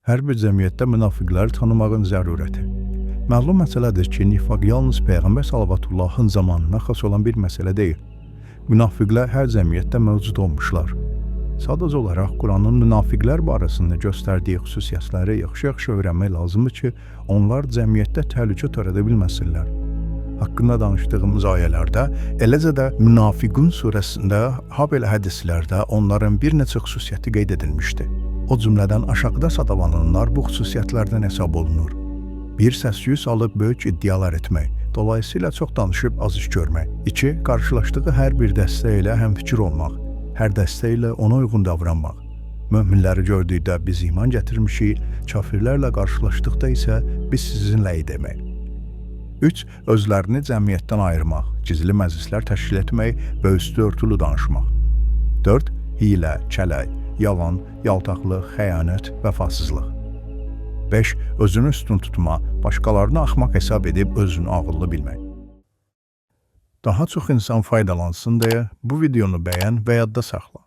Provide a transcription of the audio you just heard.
Hər bir cəmiyyətdə münafiqləri tanımağın zərurəti. Məlum məsələdir ki, nifaq yalnız Peyğəmbər Salavatıllahın zamanına xas olan bir məsələ deyil. Münafiqlər hər cəmiyyətdə mövcud olmuşlar. Sadəcə olaraq Quranın münafiqlər barəsində göstərdiyi xüsusiyyətləri yaxşı-yaxşı öyrənmək lazımdır ki, onlar cəmiyyətdə təhlükə törədə bilməsinlər. Haqqında danışdığımız ayələrdə, eləcə də Münafiqun surəsində, habelə hədislərdə onların bir neçə xüsusiyyəti qeyd edilmişdir. O cümlədən aşağıda sadalananlar bu xüsusiyyətlərdən hesab olunur. 1. Səs-küy salıb böyük iddialar etmək, dolayısıyla çox danışıb az iş görmək. 2. Qarşılaşdığı hər bir dəstə ilə həmfikir olmaq, hər dəstə ilə ona uyğun davranmaq. Möminləri gördükdə biz iman gətirmişik, kafirlərlə qarşılaşdıqda isə biz sizinləyik demək. 3. Özlərini cəmiyyətdən ayırmaq, gizli məclislər təşkil etmək və üstü örtülü danışmaq. 4. Hilə, kələk, yalan, yaltaqlıq, xəyanət, vəfasızlıq. 5. Özünü üstün tutma, başqalarını axmaq hesab edib özünü ağıllı bilmək. Daha çox insan faydalansın deyə bu videonu bəyən və yadda saxla.